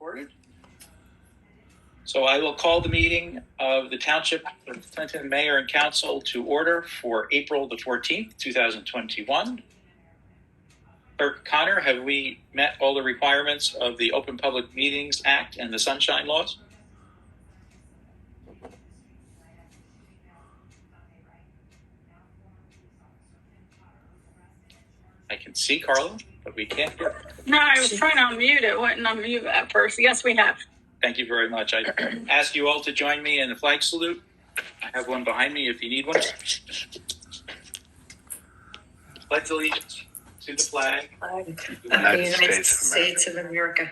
recorded. So I will call the meeting of the Township of Hunterdon Mayor and Council to order for April the 14th, 2021. Clerk Connor, have we met all the requirements of the Open Public Meetings Act and the Sunshine Laws? I can see Carla, but we can't hear. No, I was trying to unmute it. Wouldn't unmute at first. Yes, we have. Thank you very much. I ask you all to join me in the flag salute. I have one behind me if you need one. Pledge allegiance to the flag of the United States of America,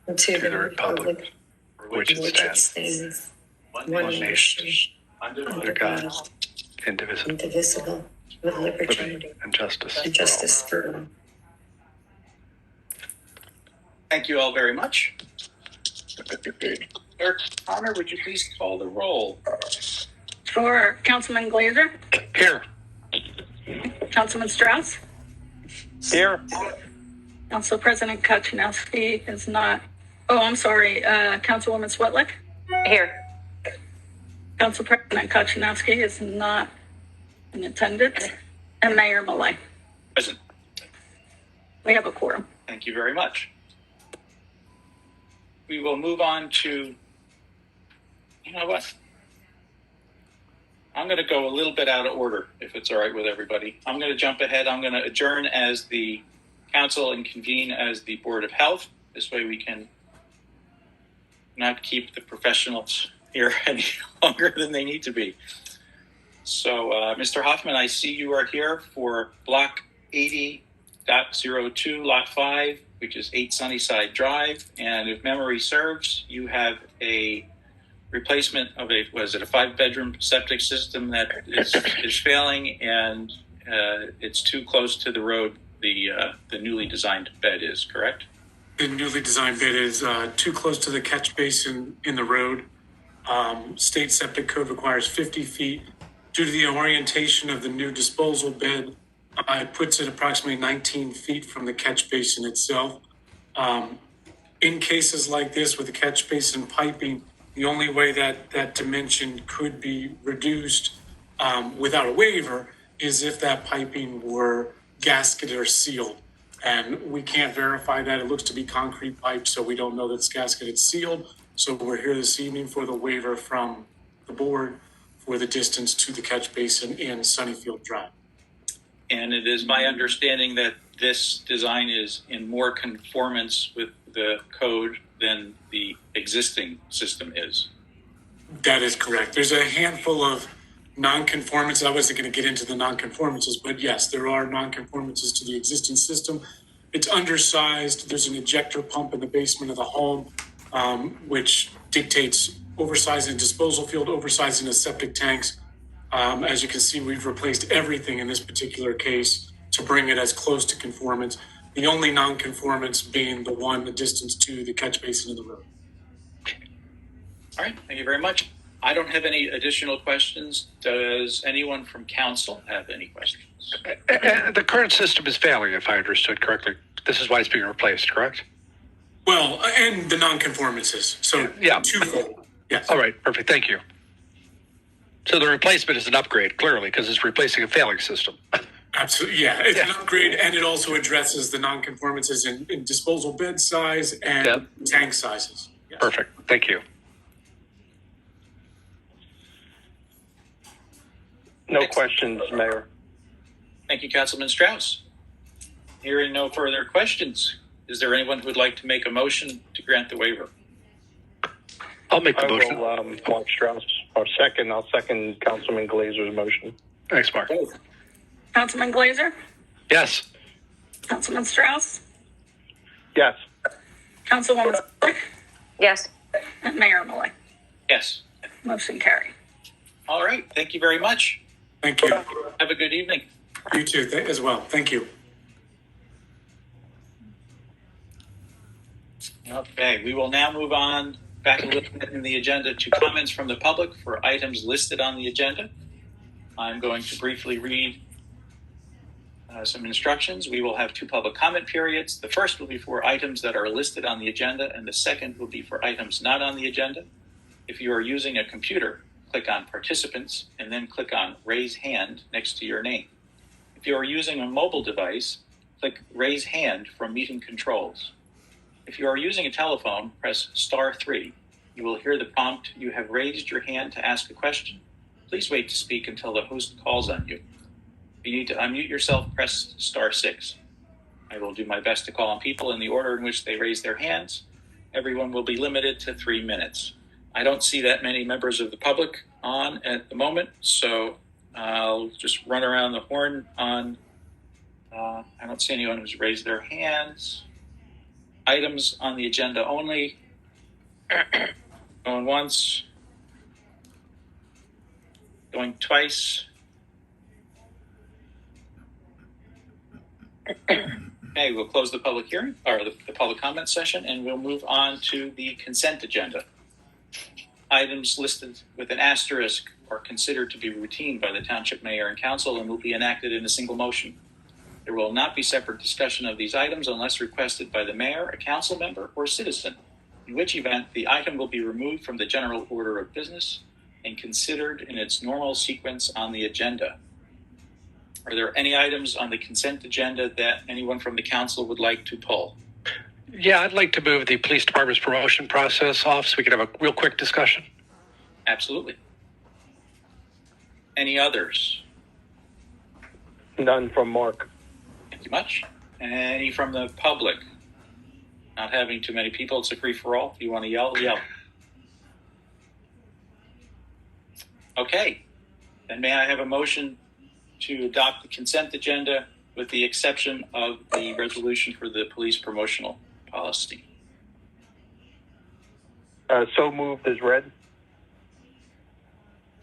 and to the republic for which it stands, one nation, under God, indivisible, with liberty and justice for all. Thank you all very much. Clerk Connor, would you please call the roll? Sure. Councilman Glazer? Here. Councilman Strauss? Here. Council President Kaczynowski is not. Oh, I'm sorry. Councilwoman Swetlick? Here. Council President Kaczynowski is not in attendance. And Mayor Millay. Present. We have a quorum. Thank you very much. We will move on to, you know what? I'm going to go a little bit out of order, if it's all right with everybody. I'm going to jump ahead. I'm going to adjourn as the council and convene as the Board of Health. This way we can not keep the professionals here any longer than they need to be. So, Mr. Hoffman, I see you are here for Block 80.02, Lot 5, which is 8 Sunnyside Drive. And if memory serves, you have a replacement of a 5-bedroom septic system that is failing, and it's too close to the road the newly designed bed is, correct? The newly designed bed is too close to the catch basin in the road. State septic code requires 50 feet. Due to the orientation of the new disposal bed, it puts it approximately 19 feet from the catch basin itself. In cases like this with the catch basin piping, the only way that dimension could be reduced without a waiver is if that piping were gasketed or sealed. And we can't verify that. It looks to be concrete pipe, so we don't know that it's gasketed sealed. So we're here this evening for the waiver from the board for the distance to the catch basin in Sunnyfield Drive. And it is my understanding that this design is in more conformance with the code than the existing system is. That is correct. There's a handful of non-conformances. I wasn't going to get into the non-conformances, but yes, there are non-conformances to the existing system. It's undersized. There's an ejector pump in the basement of the home, which dictates oversizing a disposal field, oversizing the septic tanks. As you can see, we've replaced everything in this particular case to bring it as close to conformance. The only non-conformance being the distance to the catch basin in the road. All right, thank you very much. I don't have any additional questions. Does anyone from council have any questions? The current system is failing, if I understood correctly. This is why it's being replaced, correct? Well, and the non-conformances. So yeah. Twofold. Yes. All right, perfect. Thank you. So the replacement is an upgrade, clearly, because it's replacing a failing system. Absolutely, yeah. It's an upgrade, and it also addresses the non-conformances in disposal bed size and tank sizes. Yes. Perfect. Thank you. No questions, Mayor. Thank you, Councilman Strauss. Hearing no further questions, is there anyone who would like to make a motion to grant the waiver? I'll make the motion. Mark Strauss. I'll second Councilman Glazer's motion. Thanks, Mark. Councilman Glazer? Yes. Councilman Strauss? Yes. Councilwoman Swetlick? Yes. And Mayor Millay. Yes. Motion carried. All right. Thank you very much. Thank you. Have a good evening. You too, as well. Thank you. Okay, we will now move on back a little bit in the agenda to comments from the public for items listed on the agenda. I'm going to briefly read some instructions. We will have 2 public comment periods. The first will be for items that are listed on the agenda, and the second will be for items not on the agenda. If you are using a computer, click on Participants and then click on Raise Hand next to your name. If you are using a mobile device, click Raise Hand from Meeting Controls. If you are using a telephone, press *3. You will hear the prompt, "You have raised your hand to ask a question. Please wait to speak until the host calls on you." If you need to unmute yourself, press *6. I will do my best to call on people in the order in which they raise their hands. Everyone will be limited to 3 minutes. I don't see that many members of the public on at the moment, so I'll just run around the horn on, I don't see anyone who's raised their hands. Items on the agenda only. Going once. Going twice. Okay, we'll close the public hearing, or the public comment session, and we'll move on to the consent agenda. Items listed with an asterisk are considered to be routine by the Township Mayor and Council and will be enacted in a single motion. There will not be separate discussion of these items unless requested by the Mayor, a council member, or citizen, in which event the item will be removed from the general order of business and considered in its normal sequence on the agenda. Are there any items on the consent agenda that anyone from the council would like to pull? Yeah, I'd like to move the police department's promotion process off so we can have a real quick discussion. Absolutely. Any others? None from Mark. Thank you much. Any from the public? Not having too many people, it's a free-for-all. If you want to yell, yell. Okay. Then may I have a motion to adopt the consent agenda with the exception of the resolution for the police promotional policy? So moved as read.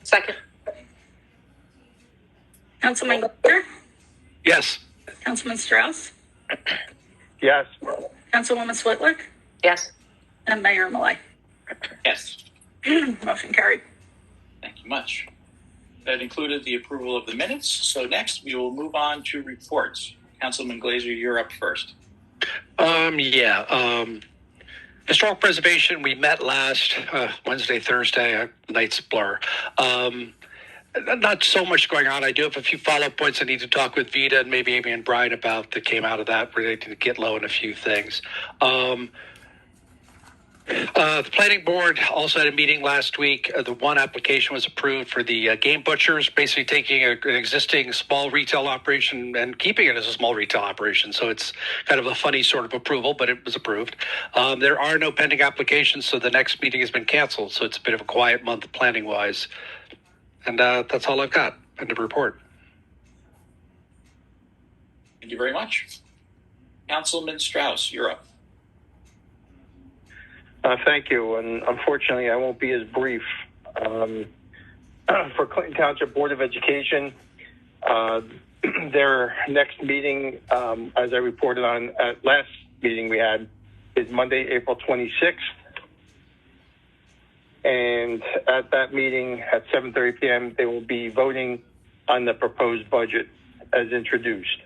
Second. Councilman Glazer, Yes. Councilman Strauss, Yes. Councilwoman Switlick, Yes. and Mayor Malay. Yes. Motion carried. Thank you much. That included the approval of the minutes. So next we will move on to reports. Councilman Glazer, you're up first. Historic preservation, we met last Wednesday, Thursday, night's blur. Not so much going on. I do have a few follow-up points I need to talk with Vita and maybe Amy and Brian about that came out of that related to Get Low and a few things. The planning board also had a meeting last week. The one application was approved for the game butchers, basically taking an existing small retail operation and keeping it as a small retail operation. So it's kind of a funny sort of approval, but it was approved. There are no pending applications, so the next meeting has been canceled. So it's a bit of a quiet month planning-wise. And that's all I've got in the report. Thank you very much. Councilman Strauss, you're up. Thank you. And unfortunately, I won't be as brief. For Clinton Township Board of Education, their next meeting, as I reported on at last meeting we had, is Monday, April 26th. And at that meeting at 7:30 p.m., they will be voting on the proposed budget as introduced.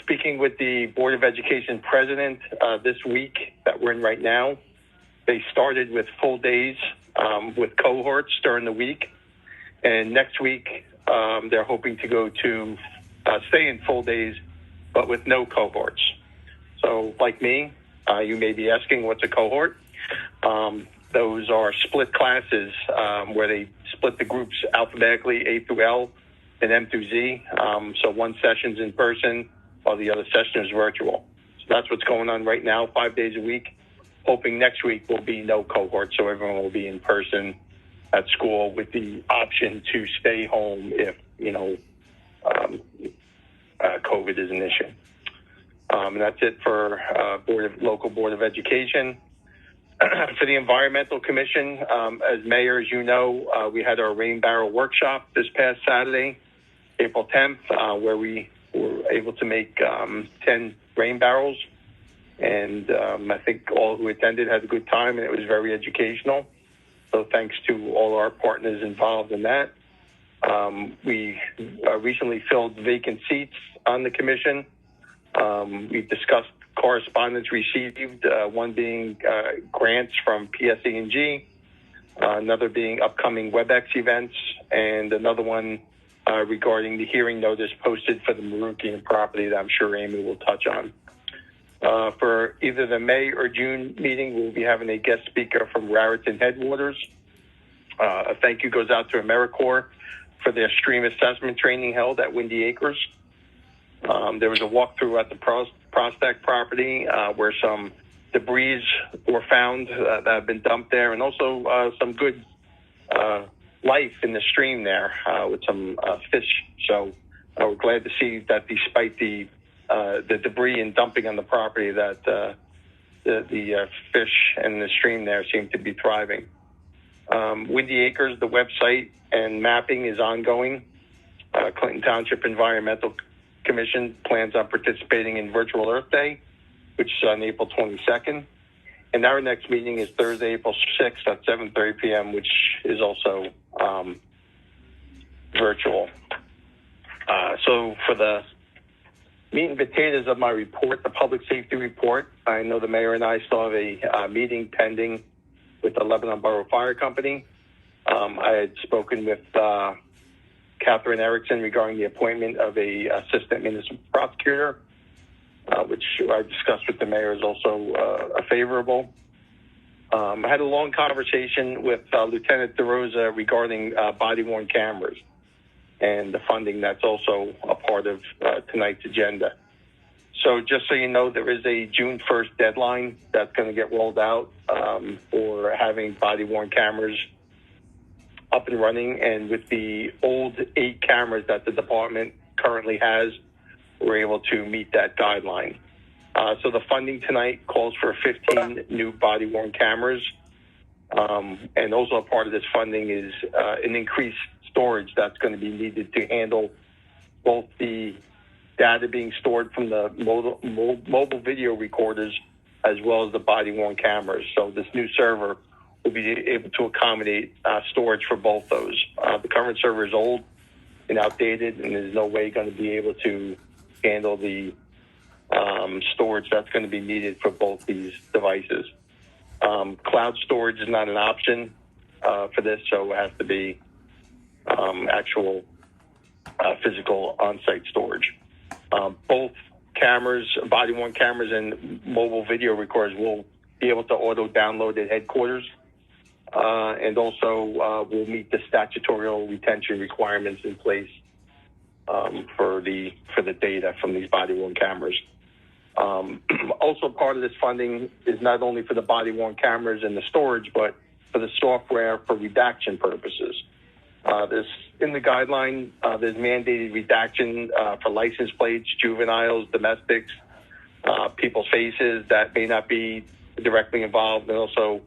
Speaking with the Board of Education president this week that we're in right now, they started with full days with cohorts during the week. And next week, they're hoping to go to stay in full days, but with no cohorts. So like me, you may be asking, what's a cohort? Those are split classes where they split the groups alphabetically, A through L and M through Z. So one session's in person while the other session is virtual. So that's what's going on right now, 5 days a week. Hoping next week will be no cohort, so everyone will be in person at school with the option to stay home if, COVID is an issue. And that's it for local Board of Education. For the Environmental Commission, as mayor, as you know, we had our rain barrel workshop this past Saturday, April 10th, where we were able to make 10 rain barrels. And I think all who attended had a good time, and it was very educational. So thanks to all our partners involved in that. We recently filled vacant seats on the commission. We've discussed correspondence received, one being grants from PSE&G, another being upcoming WebEx events, and another one regarding the hearing notice posted for the Marukian property that I'm sure Amy will touch on. For either the May or June meeting, we'll be having a guest speaker from Raritan Headwaters. A thank you goes out to AmeriCorps for their stream assessment training held at Windy Acres. There was a walkthrough at the Prospect property where some debris were found that have been dumped there, and also some good life in the stream there with some fish. So we're glad to see that despite the debris and dumping on the property, that the fish in the stream there seem to be thriving. Windy Acres, the website and mapping is ongoing. Clinton Township Environmental Commission plans on participating in Virtual Earth Day, which is on April 22nd. And our next meeting is Thursday, April 6th at 7:30 p.m., which is also virtual. So for the meat and potatoes of my report, the public safety report, I know the mayor and I still have a meeting pending with the Lebanon Borough Fire Company. I had spoken with Catherine Erickson regarding the appointment of a assistant municipal prosecutor, which I discussed with the mayor is also favorable. I had a long conversation with Lieutenant DeRosa regarding body-worn cameras and the funding that's also a part of tonight's agenda. So just so you know, there is a June 1st deadline that's going to get rolled out for having body-worn cameras up and running. And with the old 8 cameras that the department currently has, we're able to meet that guideline. So the funding tonight calls for 15 new body-worn cameras. And also a part of this funding is an increased storage that's going to be needed to handle both the data being stored from the mobile video recorders as well as the body-worn cameras. So this new server will be able to accommodate storage for both those. The current server is old and outdated, and there's no way going to be able to handle the storage that's going to be needed for both these devices. Cloud storage is not an option for this, so it has to be actual physical on-site storage. Both cameras, body-worn cameras and mobile video recorders will be able to auto-download at headquarters, and also will meet the statutory retention requirements in place for the data from these body-worn cameras. Also, part of this funding is not only for the body-worn cameras and the storage, but for the software for redaction purposes. There's in the guideline, there's mandated redaction for license plates, juveniles, domestics, people's faces that may not be directly involved, and also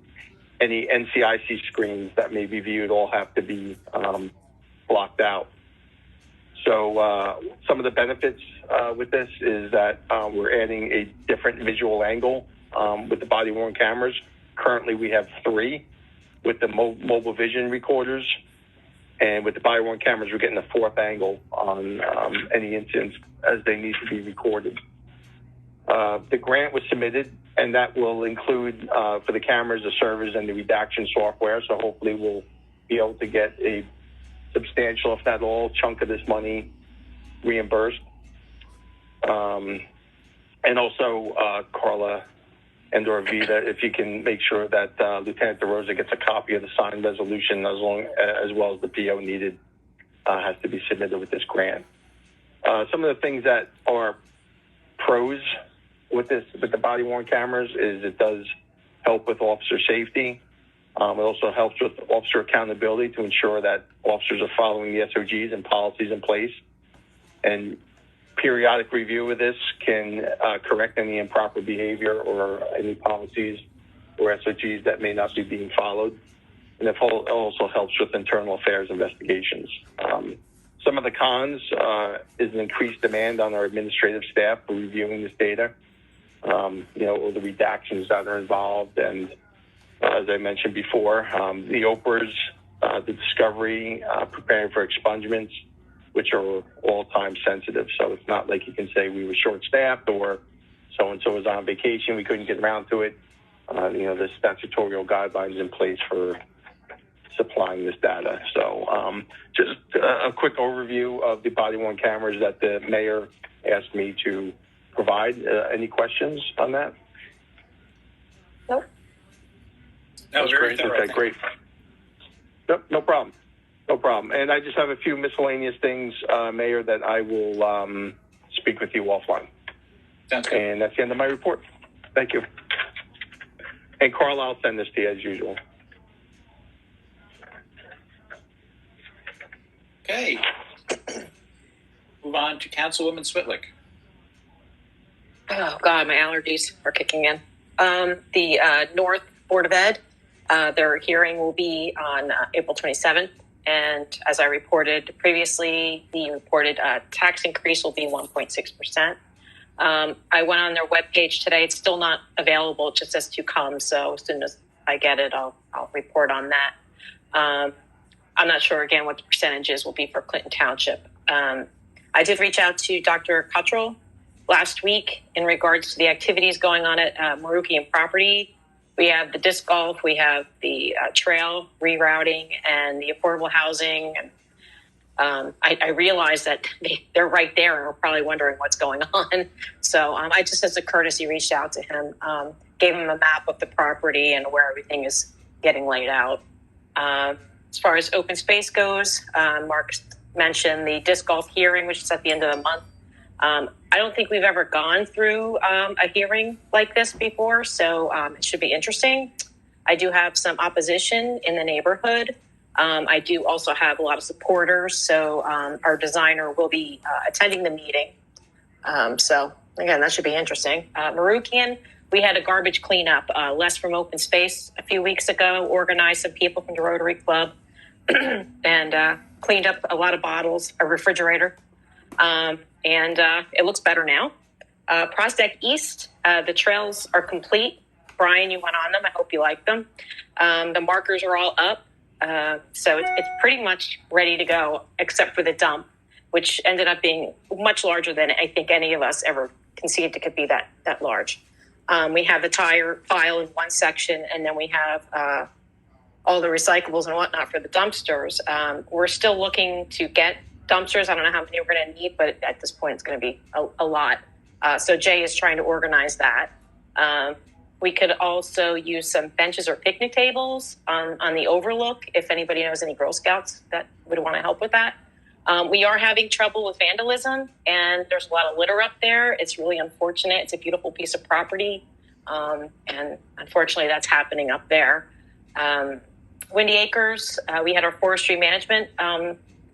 any NCIC screens that may be viewed all have to be blocked out. So some of the benefits with this is that we're adding a different visual angle with the body-worn cameras. Currently, we have 3 with the mobile vision recorders. And with the body-worn cameras, we're getting a 4th angle on any incidents as they need to be recorded. The grant was submitted, and that will include for the cameras, the servers, and the redaction software. So hopefully we'll be able to get a substantial, if not all, chunk of this money reimbursed. And also, Carla and/or Vida, if you can make sure that Lieutenant DeRosa gets a copy of the signed resolution as well as the PO needed has to be submitted with this grant. Some of the things that are pros with the body-worn cameras is it does help with officer safety. It also helps with officer accountability to ensure that officers are following the SOGs and policies in place. And periodic review of this can correct any improper behavior or any policies or SOGs that may not be being followed. And it also helps with internal affairs investigations. Some of the cons is an increased demand on our administrative staff for reviewing this data, all the redactions that are involved. And as I mentioned before, the OPRs, the discovery, preparing for expungements, which are all time sensitive. So it's not like you can say we were short staffed or so-and-so was on vacation, we couldn't get around to it. The statutorial guidelines in place for supplying this data. So just a quick overview of the body-worn cameras that the mayor asked me to provide. Any questions on that? Nope. That was very thorough. Okay, great. Yep, no problem. No problem. And I just have a few miscellaneous things, Mayor, that I will speak with you offline. Sounds good. And that's the end of my report. Thank you. And Carl, I'll send this to you as usual. Okay. Move on to Councilwoman Switlick. Oh God, my allergies are kicking in. The North Board of Ed, their hearing will be on April 27th. And as I reported previously, the reported tax increase will be 1.6%. I went on their webpage today. It's still not available. It just says to come. So as soon as I get it, I'll report on that. I'm not sure, again, what the percentages will be for Clinton Township. I did reach out to Dr. Cottrell last week in regards to the activities going on at Marukian property. We have the disc golf, we have the trail rerouting and the affordable housing. And I realized that they're right there and we're probably wondering what's going on. So I just, as a courtesy, reached out to him, gave him a map of the property and where everything is getting laid out. As far as open space goes, Mark mentioned the disc golf hearing, which is at the end of the month. I don't think we've ever gone through a hearing like this before, so it should be interesting. I do have some opposition in the neighborhood. I do also have a lot of supporters, so our designer will be attending the meeting. So, again, that should be interesting. Marukian, we had a garbage cleanup, Les from Open Space a few weeks ago, organized some people from the Rotary Club, and cleaned up a lot of bottles, a refrigerator. And it looks better now. Prospect East, the trails are complete. Brian, you went on them. I hope you like them. The markers are all up. So it's pretty much ready to go, except for the dump, which ended up being much larger than I think any of us ever conceived it could be that large. We have the tire pile in one section, and then we have all the recyclables and whatnot for the dumpsters. We're still looking to get dumpsters. I don't know how many we're going to need, but at this point, it's going to be a lot. So Jay is trying to organize that. We could also use some benches or picnic tables on the overlook if anybody knows any Girl Scouts that would want to help with that. We are having trouble with vandalism, and there's a lot of litter up there. It's really unfortunate. It's a beautiful piece of property, and unfortunately, that's happening up there. Windy Acres, we had our forestry management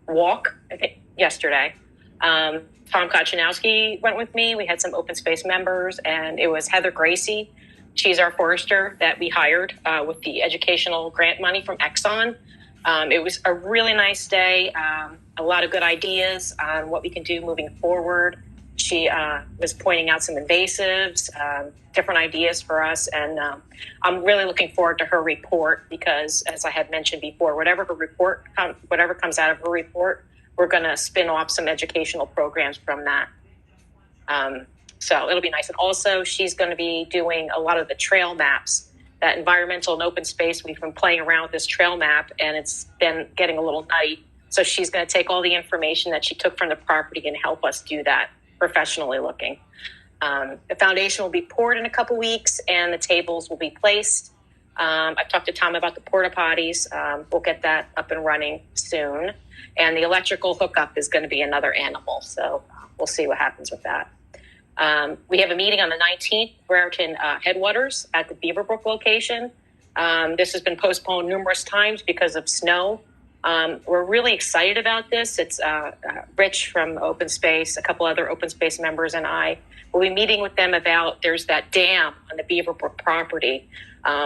walk, I think, yesterday. Tom Kochanowski went with me. We had some open space members, and it was Heather Gracie. She's our forester that we hired with the educational grant money from Exxon. It was a really nice day, a lot of good ideas on what we can do moving forward. She was pointing out some invasives, different ideas for us, and I'm really looking forward to her report because, as I had mentioned before, whatever comes out of her report, we're going to spin off some educational programs from that. So it'll be nice. And also, she's going to be doing a lot of the trail maps, that environmental and open space. We've been playing around with this trail map, and it's been getting a little nutty. So she's going to take all the information that she took from the property and help us do that, professionally looking. The foundation will be poured in a couple weeks, and the tables will be placed. I've talked to Tom about the porta potties. We'll get that up and running soon. And the electrical hookup is going to be another animal. So we'll see what happens with that. We have a meeting on the 19th, Brereton Headwaters at the Beaverbrook location. This has been postponed numerous times because of snow. We're really excited about this. It's Rich from Open Space, a couple other Open Space members, and I will be meeting with them about there's that dam on the Beaverbrook property,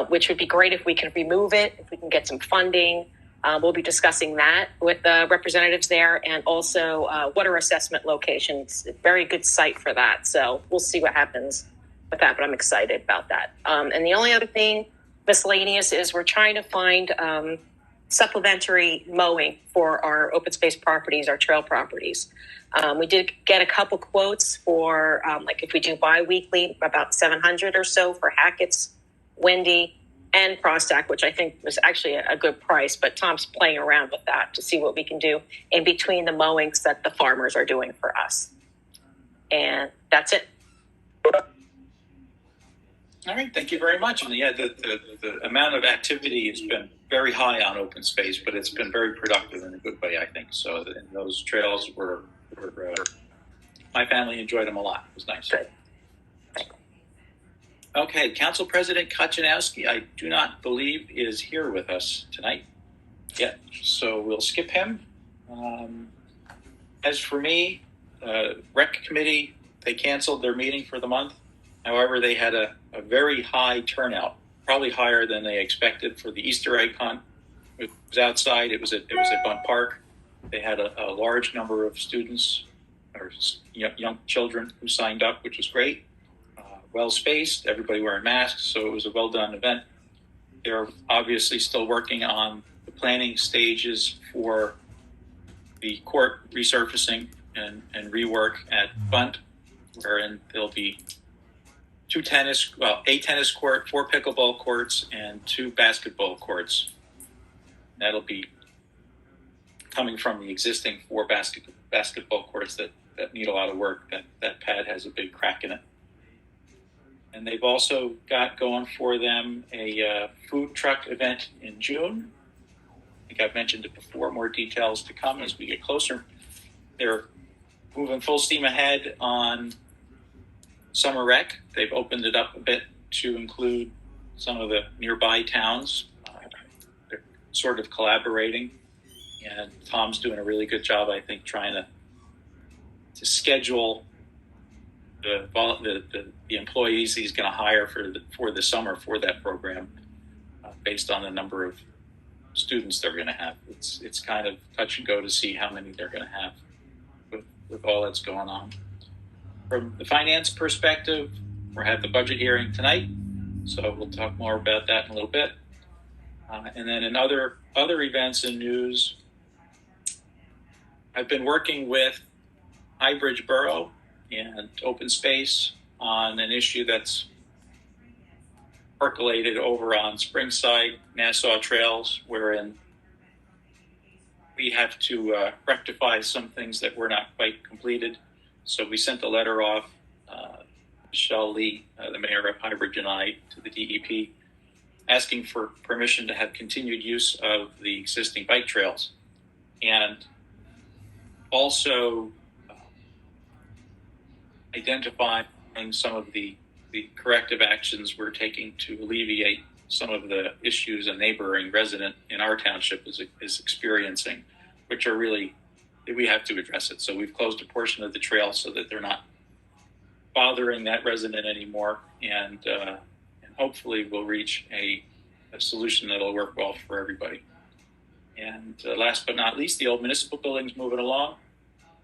which would be great if we can remove it, if we can get some funding. We'll be discussing that with the representatives there, and also water assessment locations. A very good site for that. So we'll see what happens with that, but I'm excited about that. And the only other thing miscellaneous is we're trying to find supplementary mowing for our open space properties, our trail properties. We did get a couple quotes for, like if we do bi-weekly, about 700 or so for Hackett's, Windy, and Prostack, which I think was actually a good price, but Tom's playing around with that to see what we can do in between the mowings that the farmers are doing for us. And that's it. All right, thank you very much. And yeah, the amount of activity has been very high on open space, but it's been very productive in a good way, I think. So and those trails were my family enjoyed them a lot. It was nice. Good. Okay, Council President Kaczynowski, I do not believe is here with us tonight yet, so we'll skip him. As for me, Rec Committee, they canceled their meeting for the month. However, they had a very high turnout, probably higher than they expected for the Easter egg hunt. It was outside. It was at Bunt Park. They had a large number of students or young children who signed up, which was great. Well spaced, everybody wearing masks, so it was a well done event. They're obviously still working on the planning stages for the court resurfacing and rework at Bunt, wherein there'll be a tennis court, 4 pickleball courts, and 2 basketball courts. That'll be coming from the existing 4 basketball courts that need a lot of work. That pad has a big crack in it. And they've also got going for them a food truck event in June. I think I've mentioned it before. More details to come as we get closer. They're moving full steam ahead on Summer Rec. They've opened it up a bit to include some of the nearby towns. They're sort of collaborating, and Tom's doing a really good job, I think, trying to schedule the employees he's going to hire for the summer for that program based on the number of students they're going to have. It's kind of touch and go to see how many they're going to have with all that's going on. From the finance perspective, we'll have the budget hearing tonight, so we'll talk more about that in a little bit. And then in other events and news, I've been working with Highbridge Borough and open space on an issue that's percolated over on Springside, Nassau Trails, wherein we have to rectify some things that were not quite completed. So we sent a letter off, Michelle Lee, the mayor of Highbridge, and I, to the DEP, asking for permission to have continued use of the existing bike trails, and also identifying some of the corrective actions we're taking to alleviate some of the issues a neighboring resident in our township is experiencing, which are really, we have to address it. So we've closed a portion of the trail so that they're not bothering that resident anymore, and hopefully we'll reach a solution that'll work well for everybody. And last but not least, the old municipal building's moving along.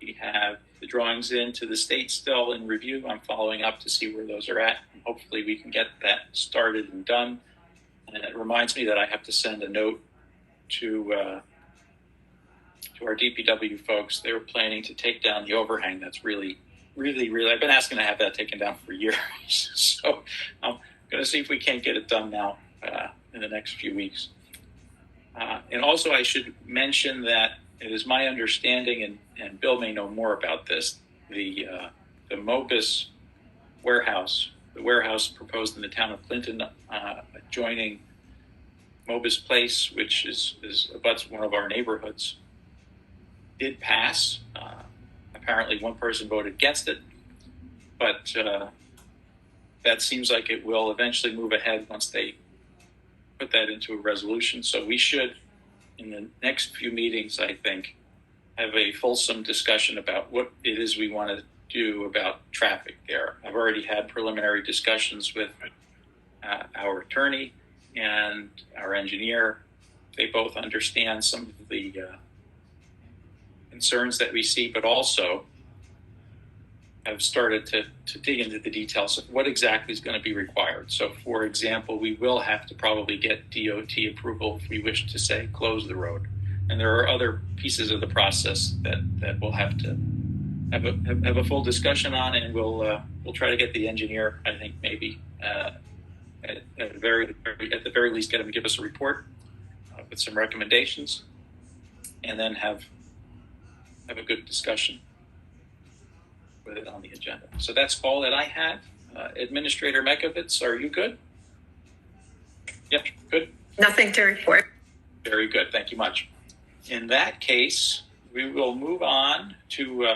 We have the drawings into the state still in review. I'm following up to see where those are at. And hopefully we can get that started and done. And it reminds me that I have to send a note to our DPW folks. They were planning to take down the overhang. That's really, I've been asking to have that taken down for years. So I'm going to see if we can't get it done now in the next few weeks. And also I should mention that it is my understanding, and Bill may know more about this, the Mobis warehouse, the warehouse proposed in the town of Clinton, adjoining Mobis Place, which is abuts one of our neighborhoods, did pass. Apparently one person voted against it, but that seems like it will eventually move ahead once they put that into a resolution. So we should, in the next few meetings, I think, have a fulsome discussion about what it is we want to do about traffic there. I've already had preliminary discussions with our attorney and our engineer. They both understand some of the concerns that we see, but also have started to dig into the details of what exactly is going to be required. So, for example, we will have to probably get DOT approval if we wish to, say, close the road. And there are other pieces of the process that we'll have to have a full discussion on, and we'll try to get the engineer, I think, maybe at the very least get him to give us a report with some recommendations, and then have a good discussion with it on the agenda. So that's all that I have. Administrator Mekovitz, are you good? Yep, good. Nothing to report. Very good. Thank you much. In that case, we will move on to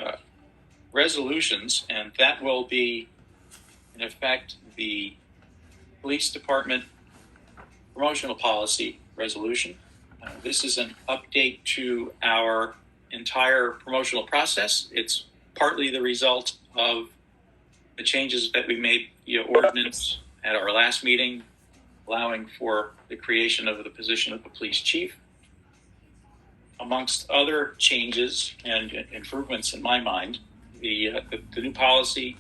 resolutions, and that will be, in effect, the police department promotional policy resolution. This is an update to our entire promotional process. It's partly the result of the changes that we made via ordinance at our last meeting, allowing for the creation of the position of the police chief. Amongst other changes and improvements in my mind, the new policy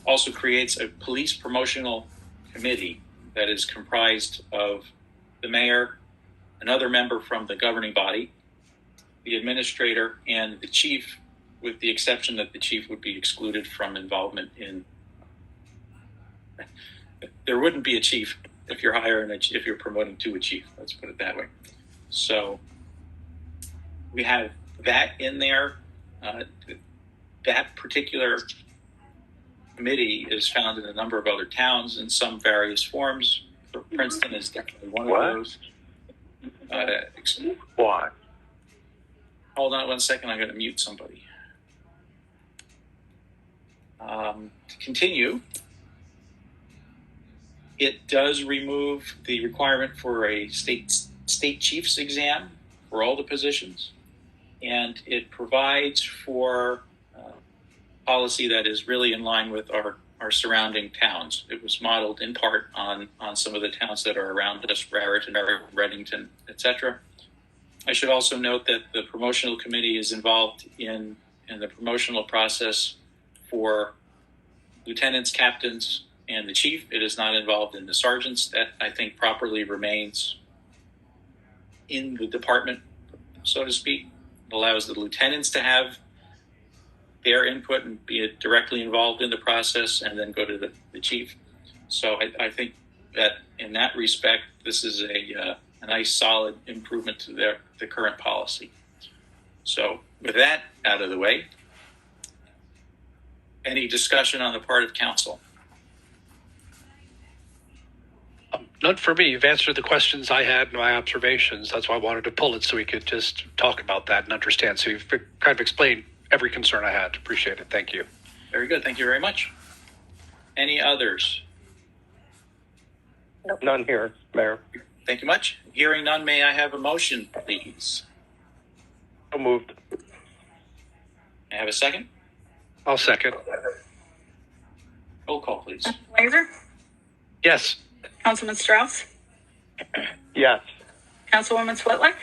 also creates a police promotional committee that is comprised of the mayor, another member from the governing body, the administrator, and the chief, with the exception that the chief would be excluded from involvement in. There wouldn't be a chief if you're hiring if you're promoting to a chief. Let's put it that way. So we have that in there. That particular committee is found in a number of other towns in some various forms. Princeton is definitely one of those. Why? Hold on 1 second. I'm going to mute somebody. To continue, it does remove the requirement for a state chief's exam for all the positions, and it provides for policy that is really in line with our surrounding towns. It was modeled in part on some of the towns that are around us, Raritan, Reddington, etc. I should also note that the promotional committee is involved in the promotional process for lieutenants, captains, and the chief. It is not involved in the sergeants. That, I think, properly remains in the department, so to speak. It allows the lieutenants to have their input and be directly involved in the process, and then go to the chief. So I think that in that respect, this is a nice, solid improvement to the current policy. So with that out of the way, any discussion on the part of council? None for me. You've answered the questions I had and my observations. That's why I wanted to pull it so we could just talk about that and understand. So you've kind of explained every concern I had. Appreciate it. Thank you. Very good. Thank you very much. Any others? Nope. None here, Mayor. Thank you much. Hearing none, may I have a motion, please? So moved. May I have a second? I'll second. Roll call, please. Laser, Yes. Councilman Strauss, Yes. Councilwoman Switlick,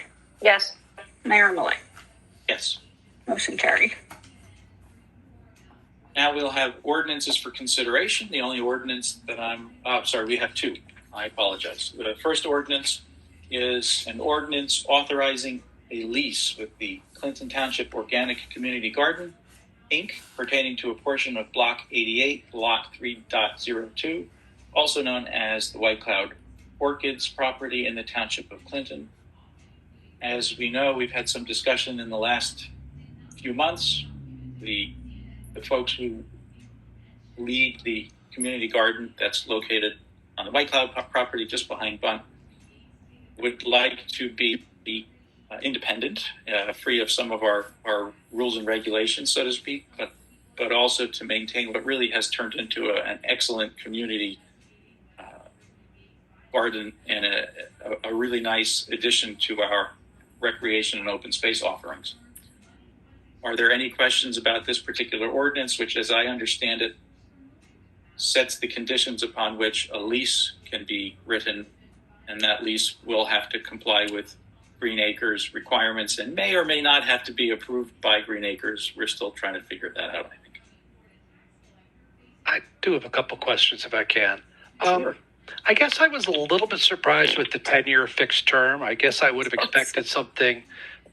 Yes. Mayor Millay. Yes. Motion carried. Now we'll have ordinances for consideration. The only ordinance that we have two. I apologize. The first ordinance is an ordinance authorizing a lease with the Clinton Township Organic Community Garden, Inc., pertaining to a portion of Block 88, Lot 3.02, also known as the White Cloud Orchids property in the Township of Clinton. As we know, we've had some discussion in the last few months. The folks who lead the community garden that's located on the White Cloud property just behind Bunt would like to be independent, free of some of our rules and regulations, so to speak, but also to maintain what really has turned into an excellent community garden and a really nice addition to our recreation and open space offerings. Are there any questions about this particular ordinance, which, as I understand it, sets the conditions upon which a lease can be written, and that lease will have to comply with Green Acres requirements and may or may not have to be approved by Green Acres? We're still trying to figure that out, I think. do have a couple questions if I can. Sure. I guess I was a little bit surprised with the 10-year fixed term. I guess I would have expected something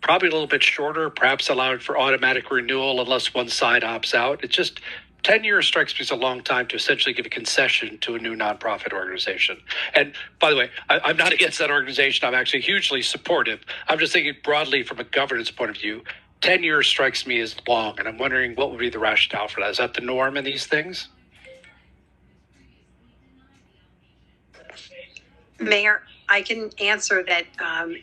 probably a little bit shorter, perhaps allowed for automatic renewal unless one side opts out. It's just 10 years strikes me as a long time to essentially give a concession to a new nonprofit organization. And by the way, I'm not against that organization. I'm actually hugely supportive. I'm just thinking broadly from a governance point of view. 10 years strikes me as long, and I'm wondering what would be the rationale for that. Is that the norm in these things? Mayor, I can answer that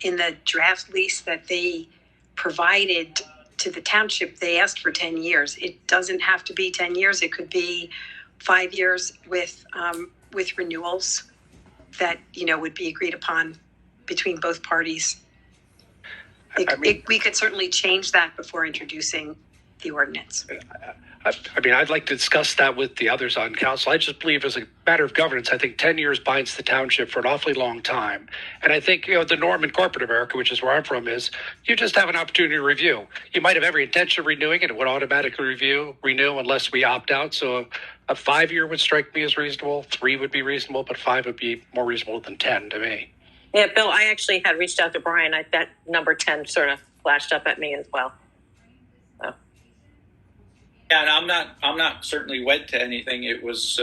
in the draft lease that they provided to the township, they asked for 10 years. It doesn't have to be 10 years. It could be 5 years with renewals that, would be agreed upon between both parties. We could certainly change that before introducing the ordinance. I'd like to discuss that with the others on council. I just believe as a matter of governance, I think 10 years binds the township for an awfully long time. And I think, the norm in corporate America, which is where I'm from, is you just have an opportunity to review. You might have every intention of renewing it. It would automatically renew unless we opt out. So a 5-year would strike me as reasonable. 3 would be reasonable, but 5 would be more reasonable than 10 to me. Yeah, Bill, I actually had reached out to Brian. That number 10 sort of flashed up at me as well. So. Yeah, and I'm not certainly wed to anything. It was,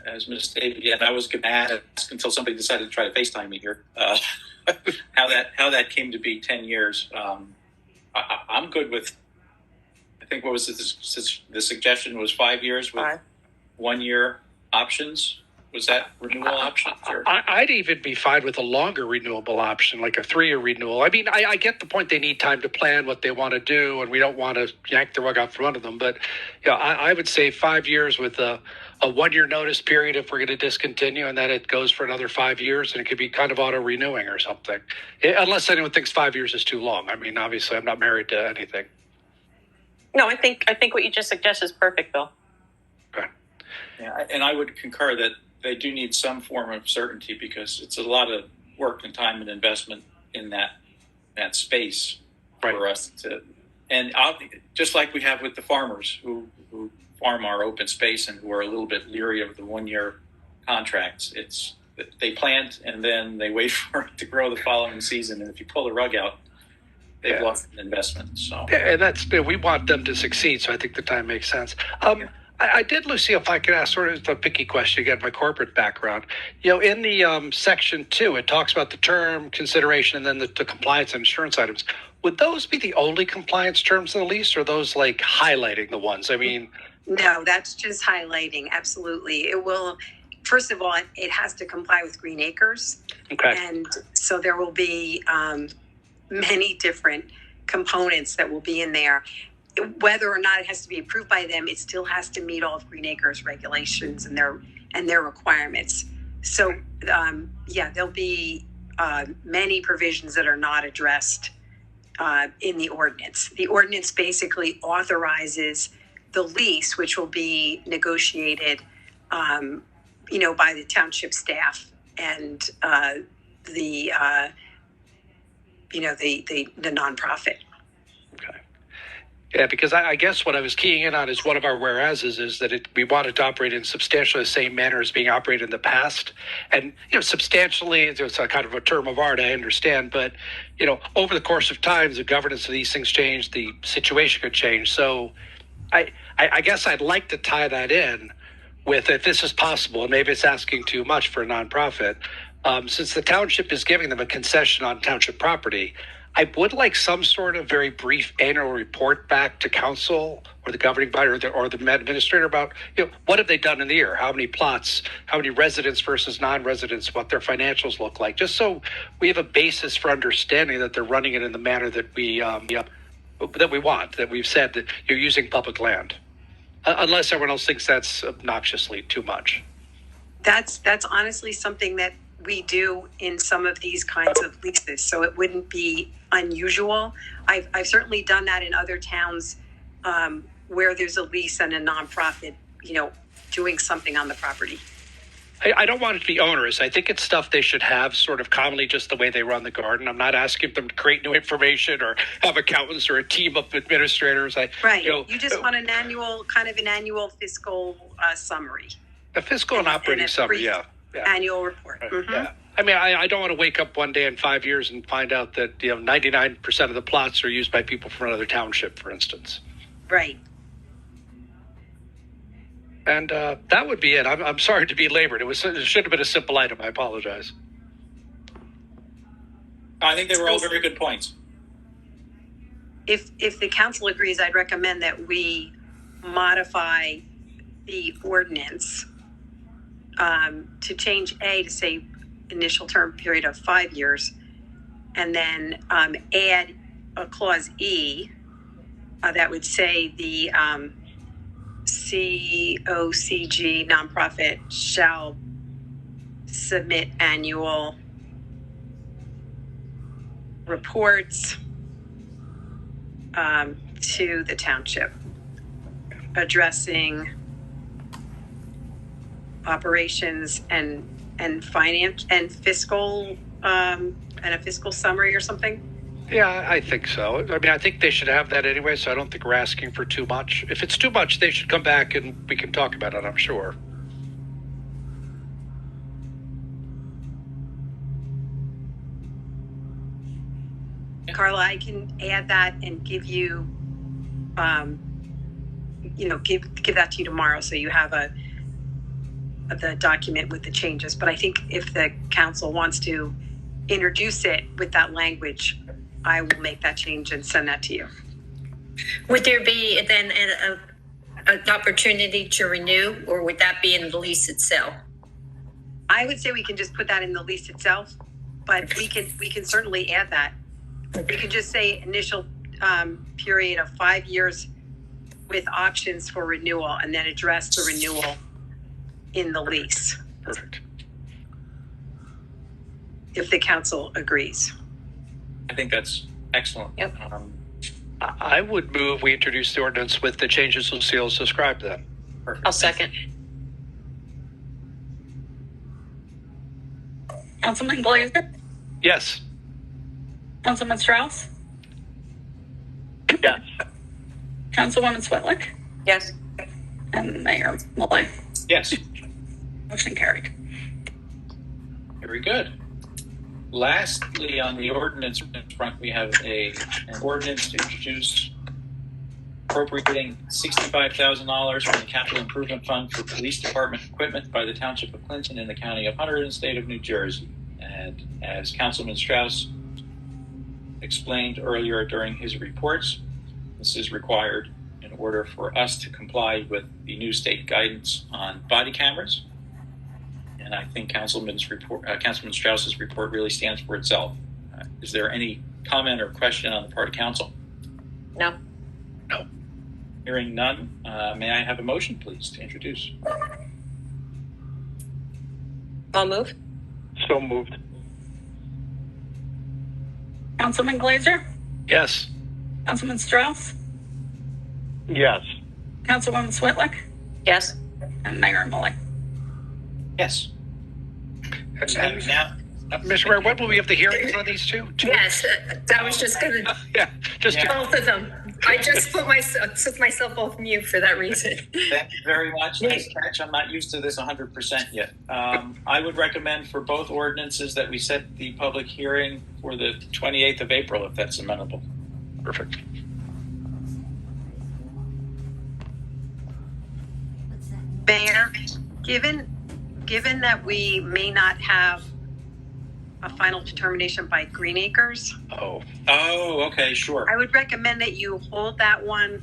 as Ms. stated, I was going to ask until somebody decided to try to FaceTime me here, how that came to be 10 years. I'm good with, I think what was the suggestion was 5 years with 1 year options. Was that renewal option? Or? I'd even be fine with a longer renewable option, like a 3-year renewal. I mean, I get the point. They need time to plan what they want to do, and we don't want to yank the rug out from under them. But I would say 5 years with a 1 year notice period if we're going to discontinue, and then it goes for another 5 years, and it could be kind of auto renewing or something. Unless anyone thinks 5 years is too long. I mean, obviously, I'm not married to anything. No, I think what you just suggested is perfect, Bill. Okay. Yeah, and I would concur that they do need some form of certainty because it's a lot of work and time and investment in that space for us to, and just like we have with the farmers who farm our open space and who are a little bit leery of the 1 year contracts. It's they plant and then they wait for it to grow the following season, and if you pull the rug out, they've lost an investment. So and that's we want them to succeed. So I think the time makes sense. I did, Lucy, if I could ask sort of a picky question again, my corporate background. In the section 2, it talks about the term consideration and then the compliance and insurance items. Would those be the only compliance terms in the lease, or are those like highlighting the ones? I mean, no, that's just highlighting. Absolutely, it will. First of all, it has to comply with Green Acres, and so there will be many different components that will be in there. Whether or not it has to be approved by them, it still has to meet all of Green Acres regulations and their requirements. So, there'll be many provisions that are not addressed in the ordinance. The ordinance basically authorizes the lease, which will be negotiated, by the township staff and the nonprofit. Okay. Yeah, because I guess what I was keying in on is one of our whereases is that we want it to operate in substantially the same manner as being operated in the past. And, substantially, it's a kind of a term of art, I understand. But, over the course of time, the governance of these things change, the situation could change. So I guess I'd like to tie that in with, if this is possible, and maybe it's asking too much for a nonprofit, since the township is giving them a concession on township property, I would like some sort of very brief annual report back to council or the governing body or the administrator about, what have they done in the year? How many plots, how many residents versus non-residents, what their financials look like, just so we have a basis for understanding that they're running it in the manner that we want, that we've said that you're using public land, unless everyone else thinks that's obnoxiously too much. That's honestly something that we do in some of these kinds of leases, so it wouldn't be unusual. I've certainly done that in other towns where there's a lease and a nonprofit, doing something on the property. I don't want it to be onerous. I think it's stuff they should have sort of commonly, just the way they run the garden. I'm not asking them to create new information or have accountants or a team of administrators. Right. You just want an annual fiscal summary. A fiscal and operating summary, yeah. Annual report. Mm-hmm. Yeah. I mean, I don't want to wake up one day in 5 years and find out that 99% of the plots are used by people from another township, for instance. Right. And that would be it. I'm sorry to be labored. It should have been a simple item. I apologize. I think they were all very good points. If the council agrees, I'd recommend that we modify the ordinance to change A to say initial term period of 5 years, and then add a clause E that would say the COCG nonprofit shall submit annual reports to the township addressing operations and finance and fiscal and a fiscal summary or something. Yeah, I think so. I mean, I think they should have that anyway, so I don't think we're asking for too much. If it's too much, they should come back and we can talk about it, I'm sure. Carla, I can add that and give you, give that to you tomorrow so you have the document with the changes. But I think if the council wants to introduce it with that language, I will make that change and send that to you. Would there be then an opportunity to renew, or would that be in the lease itself? I would say we can just put that in the lease itself, but we can certainly add that. We can just say initial period of 5 years with options for renewal, and then address the renewal in the lease. Perfect. If the council agrees. I think that's excellent. Yep. I would move we introduce the ordinance with the changes Lucille's described then. Perfect. I'll second. Councilman Glazer? Yes. Councilman Strauss? Yes. Councilwoman Swetlick? Yes. And Mayor Malloy. Yes. Motion carried. Very good. Lastly, on the ordinance front, we have an ordinance to introduce appropriating $65,000 from the Capital Improvement Fund for Police Department equipment by the Township of Clinton in the County of Hunterdon, State of New Jersey. And as Councilman Strauss explained earlier during his reports, this is required in order for us to comply with the new state guidance on body cameras. And I think Councilman Strauss's report really stands for itself. Is there any comment or question on the part of council? No. No. Hearing none, may I have a motion, please, to introduce? I'll move. So moved. Councilman Glazer? Yes. Councilman Strauss? Yes. Councilwoman Swetlick? Yes. And Mayor Malloy. Yes. And now, Mr. Mayor, when will we have the hearings on these two? Yes, I was just going to. Yeah, just Both of them. I just took myself off mute for that reason. Thank you very much. Nice catch. I'm not used to this 100% yet. I would recommend for both ordinances that we set the public hearing for the 28th of April, if that's amenable. Perfect. Mayor, given that we may not have a final determination by Green Acres, Oh, okay, sure. I would recommend that you hold that one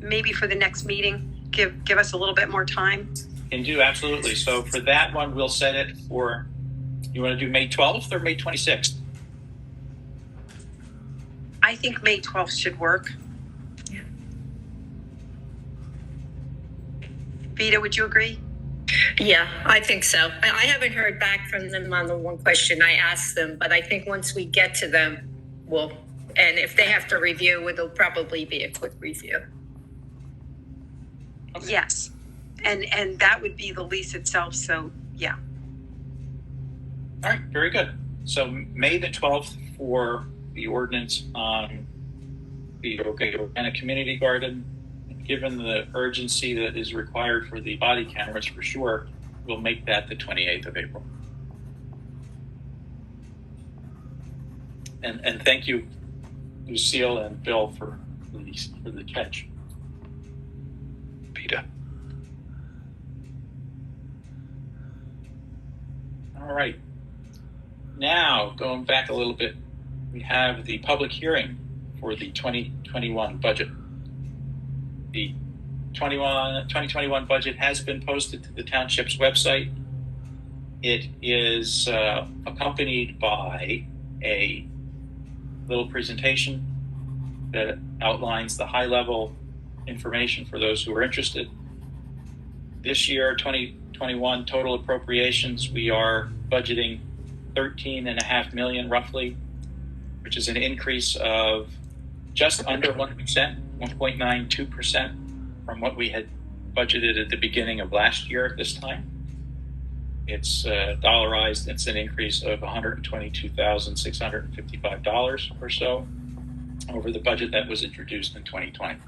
maybe for the next meeting. Give us a little bit more time. Can do, absolutely. So for that one, we'll set it for, you want to do May 12th or May 26th? I think May 12th should work. Vita, would you agree? Yeah, I think so. I haven't heard back from them on the one question I asked them, but I think once we get to them, and if they have to review, it'll probably be a quick review. Yes. and that would be the lease itself. So yeah. All right, very good. So May the 12th for the ordinance on the organic community garden. Given the urgency that is required for the body cameras, for sure, we'll make that the 28th of April. And thank you, Lucille and Bill, for the catch. Peter. All right. Now, going back a little bit, we have the public hearing for the 2021 budget. The 2021 budget has been posted to the Township's website. It is accompanied by a little presentation that outlines the high-level information for those who are interested. This year, 2021 total appropriations, we are budgeting $13.5 million roughly, which is an increase of just under 1%, 1.92% from what we had budgeted at the beginning of last year at this time. It's dollarized. It's an increase of $122,655 or so over the budget that was introduced in 2020.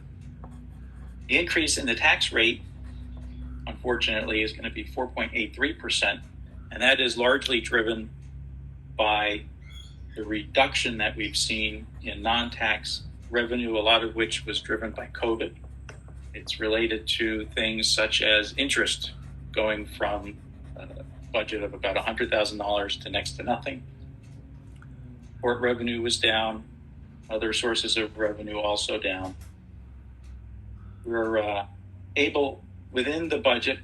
The increase in the tax rate, unfortunately, is going to be 4.83%, and that is largely driven by the reduction that we've seen in non-tax revenue, a lot of which was driven by COVID. It's related to things such as interest going from a budget of about $100,000 to next to nothing. Port revenue was down. Other sources of revenue also down. We're able, within the budget,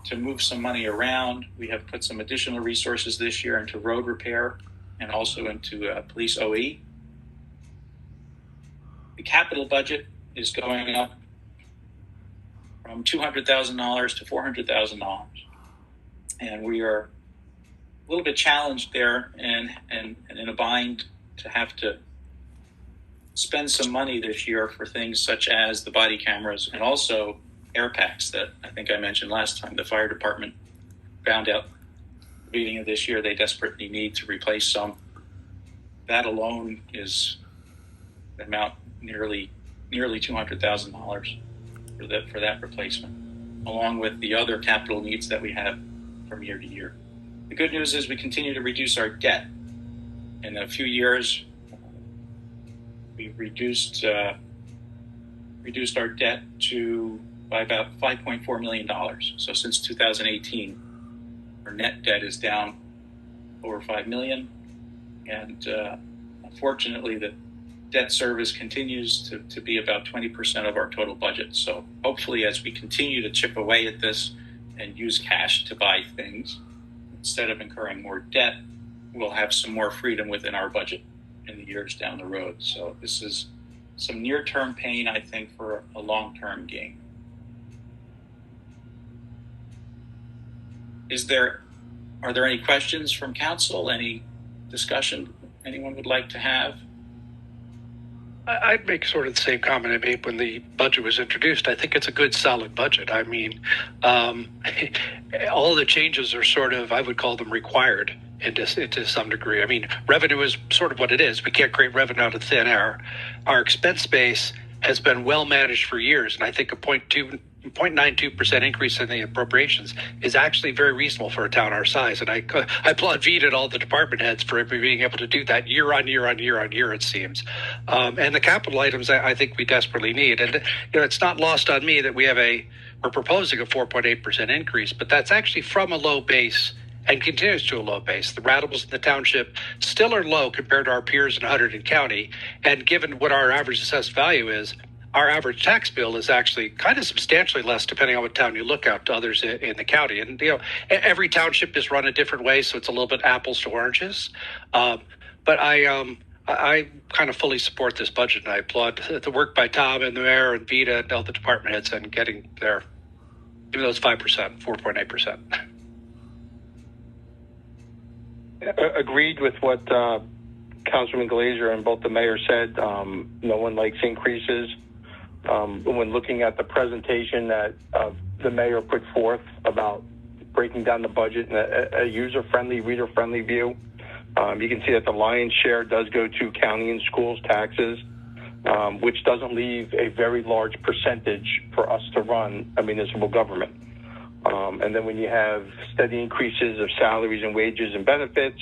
to move some money around. We have put some additional resources this year into road repair and also into police OE. The capital budget is going up from $200,000 to $400,000. And we are a little bit challenged there and in a bind to have to spend some money this year for things such as the body cameras and also air packs that I think I mentioned last time. The fire department found out at the beginning of this year they desperately need to replace some. That alone is an amount nearly $200,000 for that replacement, along with the other capital needs that we have from year to year. The good news is we continue to reduce our debt. In a few years, we've reduced our debt by about $5.4 million. So since 2018, our net debt is down over $5 million. And unfortunately, the debt service continues to be about 20% of our total budget. So hopefully, as we continue to chip away at this and use cash to buy things, instead of incurring more debt, we'll have some more freedom within our budget in the years down the road. So this is some near-term pain, I think, for a long-term gain. Are there any questions from council? Any discussion anyone would like to have? I'd make sort of the same comment I made when the budget was introduced. I think it's a good, solid budget. I mean, all the changes are sort of, I would call them required into some degree. I mean, revenue is sort of what it is. We can't create revenue out of thin air. Our expense base has been well managed for years, and I think a 0.92% increase in the appropriations is actually very reasonable for a town our size. And I applaud Vita and all the department heads for being able to do that year on year, it seems. And the capital items I think we desperately need. And it's not lost on me that we're proposing a 4.8% increase, but that's actually from a low base and continues to a low base. The ratables in the township still are low compared to our peers in Hunterdon County. And given what our average assessed value is, our average tax bill is actually kind of substantially less, depending on what town you look at, to others in the county. And every township is run a different way, so it's a little bit apples to oranges. But I kind of fully support this budget, and I applaud the work by Tom and the mayor and Vita and all the department heads in getting there, even though it's 5%, 4.8%. Agreed with what Councilman Glazer and both the mayor said. No one likes increases. When looking at the presentation that the mayor put forth about breaking down the budget in a user-friendly, reader-friendly view. You can see that the lion's share does go to county and schools taxes, which doesn't leave a very large percentage for us to run a municipal government. And then when you have steady increases of salaries and wages and benefits,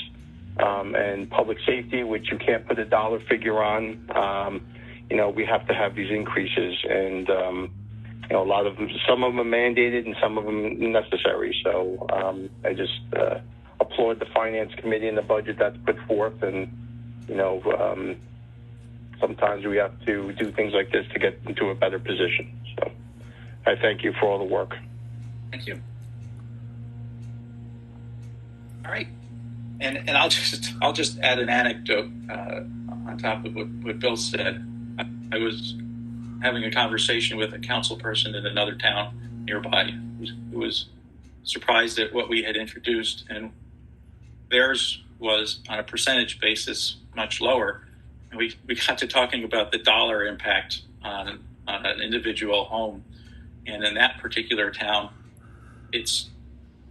and public safety, which you can't put a dollar figure on, we have to have these increases. And, a lot of them, some of them are mandated and some of them necessary. So I just applaud the finance committee and the budget that's put forth. And, sometimes we have to do things like this to get into a better position. So I thank you for all the work. Thank you. All right. And I'll just add an anecdote on top of what Bill said. I was having a conversation with a council person in another town nearby who was surprised at what we had introduced, and theirs was on a percentage basis much lower. And we got to talking about the dollar impact on an individual home, and in that particular town, it's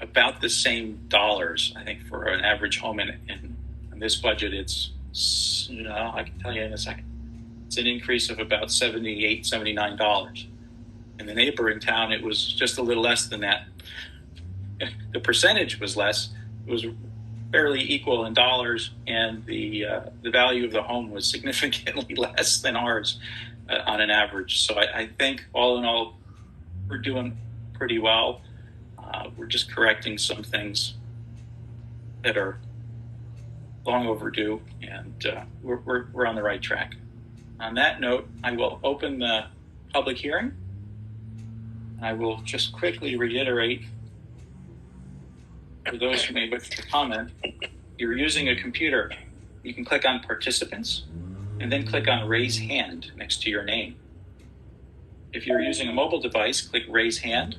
about the same dollars, I think, for an average home in this budget. It's, I can tell you in a second. It's an increase of about $78, $79. In the neighboring town, it was just a little less than that. The percentage was less. It was fairly equal in dollars, and the value of the home was significantly less than ours on an average. So I think all in all, we're doing pretty well. We're just correcting some things that are long overdue, and we're on the right track. On that note, I will open the public hearing. I will just quickly reiterate for those who may wish to comment. If you're using a computer, you can click on participants and then click on raise hand next to your name. If you're using a mobile device, click raise hand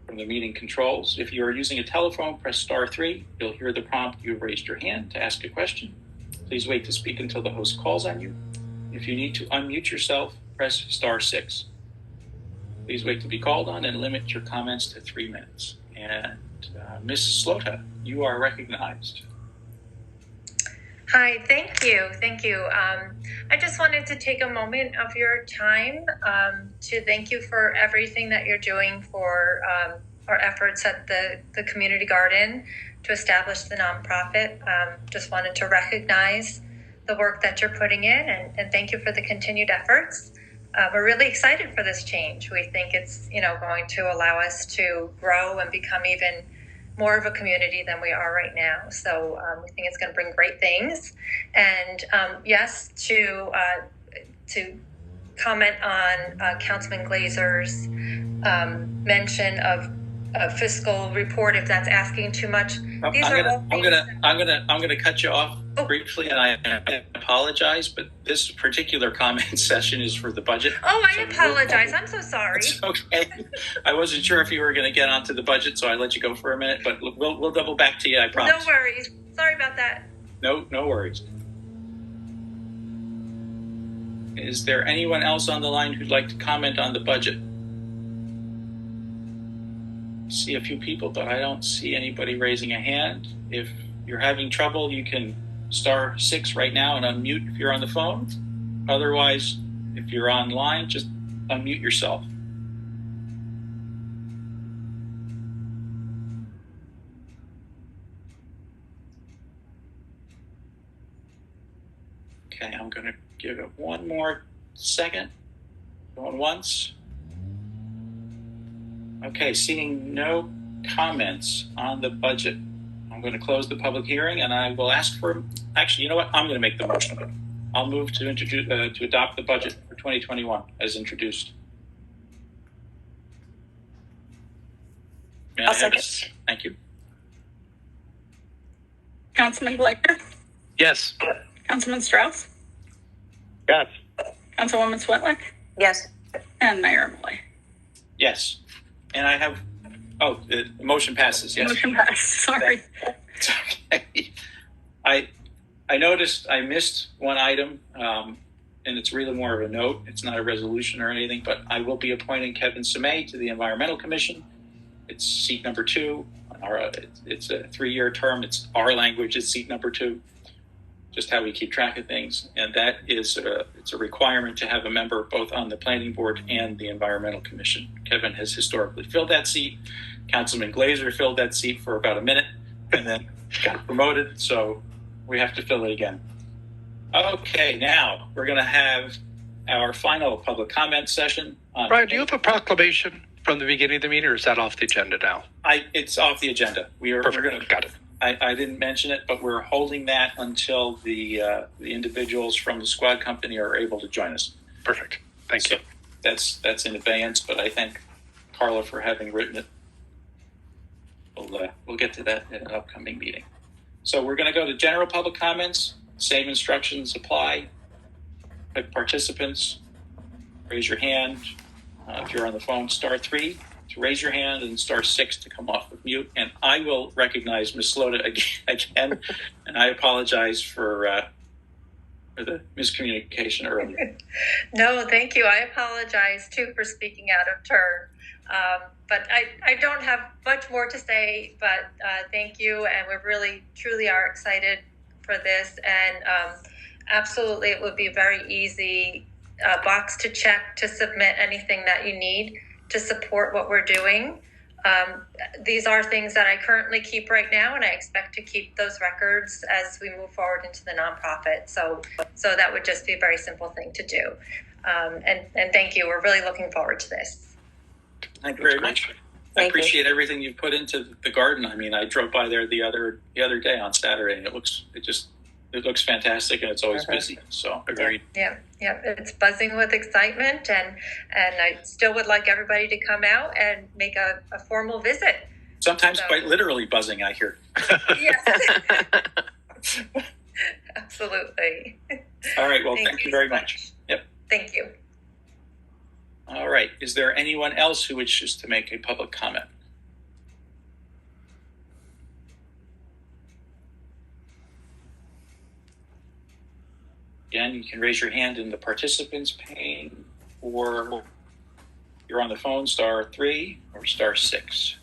from the meeting controls. If you're using a telephone, press *3. You'll hear the prompt, you've raised your hand to ask a question. Please wait to speak until the host calls on you. If you need to unmute yourself, press *6. Please wait to be called on and limit your comments to 3 minutes. And Ms. Slota, you are recognized. Hi, thank you. I just wanted to take a moment of your time to thank you for everything that you're doing for our efforts at the community garden to establish the nonprofit. Just wanted to recognize the work that you're putting in and thank you for the continued efforts. We're really excited for this change. We think it's going to allow us to grow and become even more of a community than we are right now. So we think it's going to bring great things. And yes, to comment on Councilman Glazer's mention of a fiscal report, if that's asking too much. I'm gonna cut you off briefly, and I apologize, but this particular comment session is for the budget. Oh, I apologize. I'm so sorry. It's okay. I wasn't sure if you were going to get onto the budget, so I let you go for a minute. But we'll double back to you. I promise. No worries. Sorry about that. No worries. Is there anyone else on the line who'd like to comment on the budget? I see a few people, but I don't see anybody raising a hand. If you're having trouble, you can *6 right now and unmute if you're on the phone. Otherwise, if you're online, just unmute yourself. Okay, I'm going to give it one more second. Going once. Okay, seeing no comments on the budget, I'm going to close the public hearing, and I will ask for. Actually, you know what? I'm going to make the motion. I'll move to introduce to adopt the budget for 2021 as introduced. I'll second. Thank you. Councilman Blaker? Yes. Councilman Strauss? Yes. Councilwoman Swetlick? Yes. And Mayor Malloy. Yes. And I have. Oh, the motion passes. Yes. Motion passed. Sorry. It's okay. I noticed I missed one item. and it's really more of a note. It's not a resolution or anything, but I will be appointing Kevin Samay to the Environmental Commission. It's seat number 2. It's a 3-year term. It's our language. It's seat number 2. Just how we keep track of things, and that is it's a requirement to have a member both on the Planning Board and the Environmental Commission. Kevin has historically filled that seat. Councilman Glazer filled that seat for about a minute, and then got promoted. So we have to fill it again. Okay, now we're going to have our final public comment session. Brian, do you have a proclamation from the beginning of the meeting, or is that off the agenda now? It's off the agenda. Perfect. Got it. I didn't mention it, but we're holding that until the individuals from the squad company are able to join us. Perfect. Thank you. That's in advance, but I thank Carla for having written it. We'll get to that in an upcoming meeting. So we're going to go to general public comments. Same instructions apply. Pick participants. Raise your hand. If you're on the phone, star 3 to raise your hand, and star 6 to come off of mute. And I will recognize Ms. Slota again, and I apologize for the miscommunication earlier. No, thank you. I apologize too for speaking out of turn. But I don't have much more to say, but thank you. And we really, truly are excited for this. And absolutely, it would be a very easy box to check to submit anything that you need to support what we're doing. These are things that I currently keep right now, and I expect to keep those records as we move forward into the nonprofit. So that would just be a very simple thing to do. And thank you. We're really looking forward to this. Thank you very much. I appreciate everything you've put into the garden. I mean, I drove by there the other day on Saturday, and it looks fantastic, and it's always busy. So agreed. Yeah, it's buzzing with excitement, and I still would like everybody to come out and make a formal visit. Sometimes quite literally buzzing, I hear. Yes. Absolutely. All right. Well, thank you very much. Yep. Thank you. All right. Is there anyone else who wishes to make a public comment? Again, you can raise your hand in the participants pane, or you're on the phone, star 3 or star 6.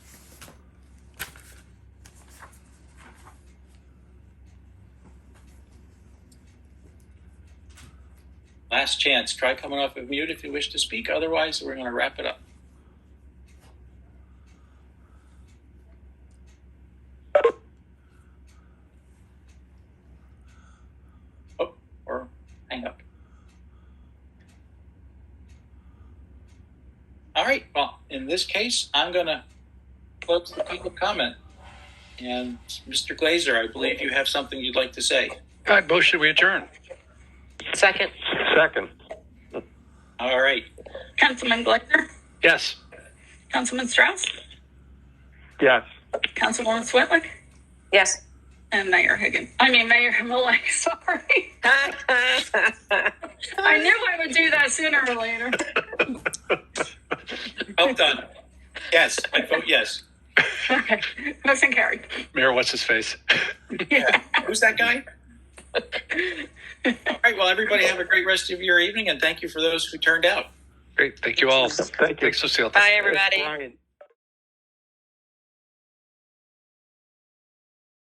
Last chance. Try coming off of mute if you wish to speak. Otherwise, we're going to wrap it up. Oh, or hang up. All right. Well, in this case, I'm going to close the public comment. And Mr. Glazer, I believe you have something you'd like to say. I motion we adjourn. Second. All right. Councilman Glazer? Yes. Councilman Strauss? Yes. Councilwoman Swetlick? Yes. And Mayor Millay, sorry. I knew I would do that sooner or later. Well done. Yes, I vote yes. Okay, motion carried. Mayor, what's his face? Yeah. Who's that guy? All right, well, everybody have a great rest of your evening, and thank you for those who turned out. Great. Thank you all. Thank you. Thanks, Lucille. Bye, everybody. Brian.